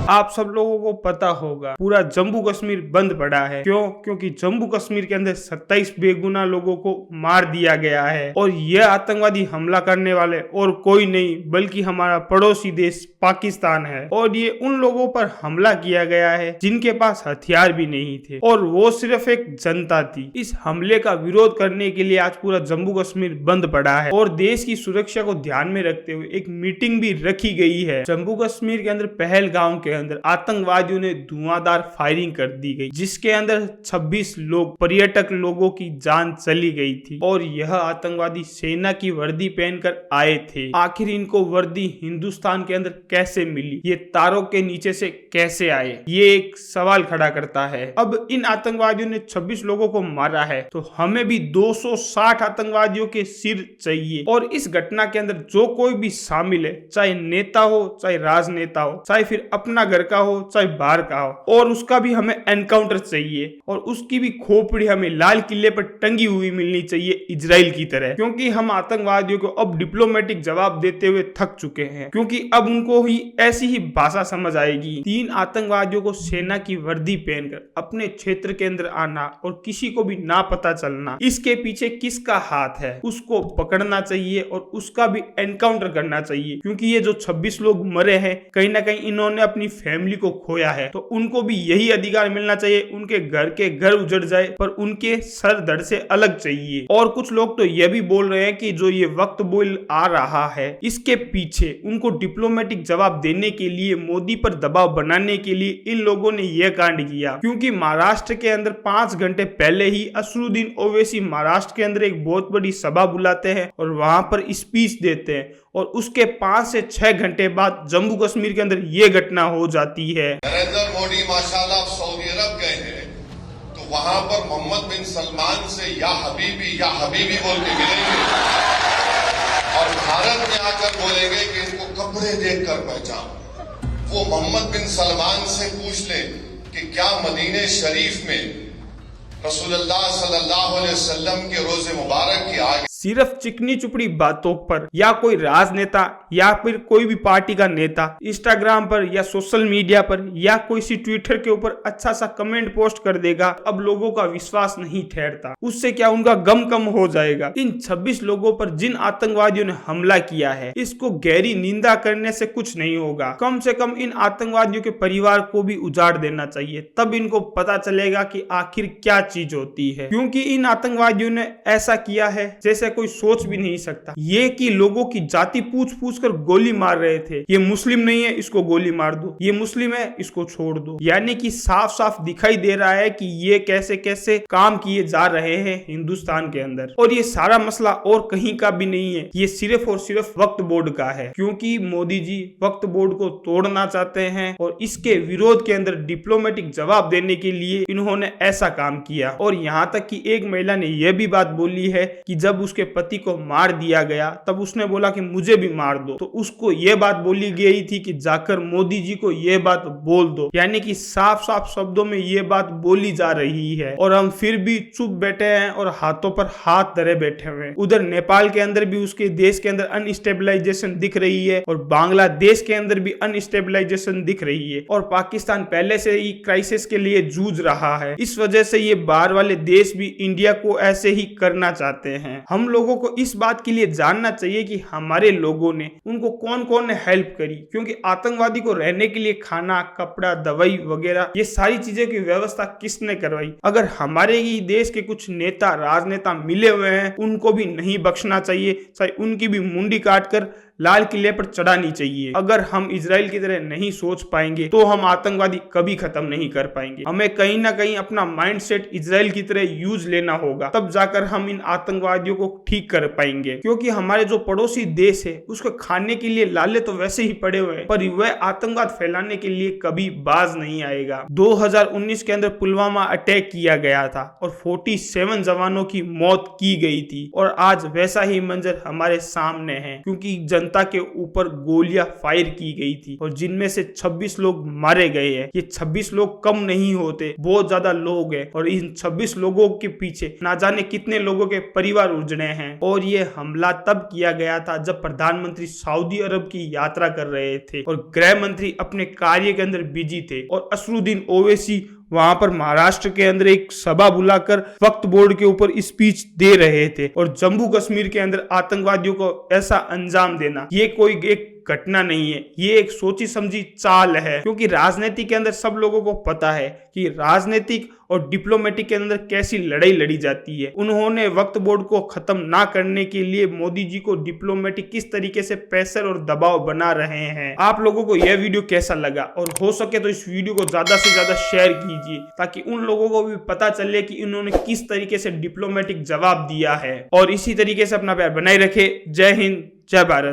आप सब लोगों को पता होगा पूरा जम्मू कश्मीर बंद पड़ा है। क्योंकि जम्मू कश्मीर के अंदर 27 बेगुनाह लोगों को मार दिया गया है और यह आतंकवादी हमला करने वाले और कोई नहीं बल्कि हमारा पड़ोसी देश पाकिस्तान है। और ये उन लोगों पर हमला किया गया है जिनके पास हथियार भी नहीं थे और वो सिर्फ एक जनता थी। इस हमले का विरोध करने के लिए आज पूरा जम्मू कश्मीर बंद पड़ा है और देश की सुरक्षा को ध्यान में रखते हुए एक मीटिंग भी रखी गई है। जम्मू कश्मीर के अंदर पहलगाम के अंदर आतंकवादियों ने धुआंधार फायरिंग कर दी गई, जिसके अंदर 26 लोग पर्यटक लोगों की जान चली गई थी और यह आतंकवादी सेना की वर्दी पहनकर आए थे। आखिर इनको वर्दी हिंदुस्तान के अंदर कैसे मिली, ये तारों के नीचे से कैसे आए, ये एक सवाल खड़ा करता है। अब इन आतंकवादियों ने 26 लोगों को मारा है तो हमें भी 260 आतंकवादियों के सिर चाहिए। और इस घटना के अंदर जो कोई भी शामिल है, चाहे नेता हो, चाहे राजनेता हो, चाहे फिर अपना घर का हो, चाहे बाहर का हो, और उसका भी हमें एनकाउंटर चाहिए और उसकी भी खोपड़ी हमें लाल किले पर टंगी हुई मिलनी चाहिए इजराइल की तरह। क्योंकि हम आतंकवादियों को अब डिप्लोमेटिक जवाब देते हुए थक चुके हैं, क्योंकि अब उनको ही ऐसी ही भाषा समझ आएगी। 3 आतंकवादियों को सेना की वर्दी पहनकर अपने क्षेत्र के अंदर आना और किसी को भी ना पता चलना इसके पीछे किसका हाथ है, उसको पकड़ना चाहिए और उसका भी एनकाउंटर करना चाहिए। क्योंकि ये जो 26 लोग मरे हैं, कहीं ना कहीं इन्होंने अपनी फैमिली को खोया है, तो उनको भी यही अधिकार मिलना चाहिए। उनके घर उजड़ जाए पर उनके सर धड़ से अलग चाहिए। और कुछ लोग तो ये भी बोल रहे हैं कि जो ये वक्त बोल आ रहा है, इसके पीछे उनको डिप्लोमेटिक जवाब देने के लिए, मोदी पर दबाव बनाने के लिए इन लोगों ने यह कांड किया। क्योंकि महाराष्ट्र के अंदर 5 घंटे पहले ही असरुद्दीन ओवैसी महाराष्ट्र के अंदर एक बहुत बड़ी सभा बुलाते हैं और वहां पर स्पीच देते हैं और उसके 5 से 6 घंटे बाद जम्मू कश्मीर के अंदर ये घटना हो जाती है। नरेंद्र मोदी माशाल्लाह सऊदी अरब गए हैं तो वहां पर मोहम्मद बिन सलमान से या हबीबी बोल के मिलेंगे और भारत में आकर बोलेंगे कि इनको कपड़े देखकर पहचान। वो मोहम्मद बिन सलमान से पूछ ले कि क्या मदीने शरीफ में रसूलुल्लाह सल्लल्लाहु अलैहि वसल्लम के रोजे मुबारक की आगे सिर्फ चिकनी चुपड़ी बातों पर या कोई राजनेता या फिर कोई भी पार्टी का नेता इंस्टाग्राम पर या सोशल मीडिया पर या कोई सी ट्विटर के ऊपर अच्छा सा कमेंट पोस्ट कर देगा, अब लोगों का विश्वास नहीं ठहरता। उससे क्या उनका गम कम हो जाएगा। इन 26 लोगों पर जिन आतंकवादियों ने हमला किया है, इसको गहरी निंदा करने से कुछ नहीं होगा। कम से कम इन आतंकवादियों के परिवार को भी उजाड़ देना चाहिए, तब इनको पता चलेगा कि आखिर क्या चीज होती है। क्योंकि इन आतंकवादियों ने ऐसा किया है जैसे कोई सोच भी नहीं सकता। ये कि लोगों की जाति पूछ पूछ कर गोली मार रहे थे। ये मुस्लिम नहीं है, इसको गोली मार दो, ये मुस्लिम है, इसको छोड़ दो। यानी कि साफ साफ दिखाई दे रहा है कि ये कैसे कैसे काम किए जा रहे हैं हिंदुस्तान के अंदर। और ये सारा मसला और कहीं का भी नहीं है, ये सिर्फ और सिर्फ वक्फ बोर्ड का है। क्योंकि मोदी जी वक्फ बोर्ड को तोड़ना चाहते हैं और इसके विरोध के अंदर डिप्लोमेटिक जवाब देने के लिए इन्होंने ऐसा काम किया। और यहाँ तक कि एक महिला ने यह भी बात बोली है कि जब उसके पति को मार दिया गया तब उसने बोला कि मुझे भी मार दो, तो उसको यह बात बोली गई थी कि जाकर मोदी जी को यह बात बोल दो। यानी कि साफ साफ शब्दों में यह बात बोली जा रही है और हम फिर भी चुप बैठे हैं और हाथों पर हाथ धरे बैठे हुए हैं। उधर नेपाल के अंदर भी उसके देश के अंदर अनस्टेबलाइजेशन दिख रही है और बांग्लादेश के अंदर भी अनस्टेबलाइजेशन दिख रही है और पाकिस्तान पहले से ही क्राइसिस के लिए जूझ रहा है। इस वजह से ये बाहर वाले देश भी इंडिया को ऐसे ही करना चाहते हैं। हम लोगों को इस बात के लिए जानना चाहिए कि हमारे लोगों ने उनको कौन कौन ने हेल्प करी। क्योंकि आतंकवादी को रहने के लिए खाना, कपड़ा, दवाई वगैरह ये सारी चीजें की व्यवस्था किसने करवाई। अगर हमारे ही देश के कुछ नेता, राजनेता मिले हुए हैं, उनको भी नहीं बख्शना चाहिए, चाहे उनकी भी मुंडी काटकर लाल किले पर चढ़ानी चाहिए। अगर हम इजराइल की तरह नहीं सोच पाएंगे तो हम आतंकवादी कभी खत्म नहीं कर पाएंगे। हमें कहीं ना कहीं अपना माइंडसेट इजराइल की तरह यूज लेना होगा, तब जाकर हम इन आतंकवादियों को ठीक कर पाएंगे। क्योंकि हमारे जो पड़ोसी देश है उसको खाने के लिए लाले तो वैसे ही पड़े हुए हैं, पर वह आतंकवाद फैलाने के लिए कभी बाज नहीं आएगा। 2019 के अंदर पुलवामा अटैक किया गया था और 47 जवानों की मौत की गई थी और आज वैसा ही मंजर हमारे सामने है। क्योंकि जनता के ऊपर गोलियां फायर की गई थी और जिनमें से 26 लोग मारे गए हैं। ये 26 लोग कम नहीं होते, बहुत ज्यादा लोग हैं और इन 26 लोगों के पीछे ना जाने कितने लोगों के परिवार उजड़े हैं। और ये हमला तब किया गया था जब प्रधानमंत्री सऊदी अरब की यात्रा कर रहे थे और गृह मंत्री अपने कार्य के अंदर बिजी थे और असरुद्दीन ओवैसी वहां पर महाराष्ट्र के अंदर एक सभा बुलाकर वक्फ बोर्ड के ऊपर स्पीच दे रहे थे। और जम्मू कश्मीर के अंदर आतंकवादियों को ऐसा अंजाम देना ये कोई एक घटना नहीं है, ये एक सोची समझी चाल है। क्योंकि राजनीति के अंदर सब लोगों को पता है कि राजनीतिक और डिप्लोमेटिक के अंदर कैसी लड़ाई लड़ी जाती है। उन्होंने वक्फ बोर्ड को खत्म ना करने के लिए मोदी जी को डिप्लोमेटिक किस तरीके से प्रेशर और दबाव बना रहे हैं। आप लोगों को यह वीडियो कैसा लगा, और हो सके तो इस वीडियो को ज्यादा से ज्यादा शेयर कीजिए ताकि उन लोगों को भी पता चले कि इन्होंने किस तरीके से डिप्लोमेटिक जवाब दिया है। और इसी तरीके से अपना प्यार बनाए रखे। जय हिंद, जय भारत।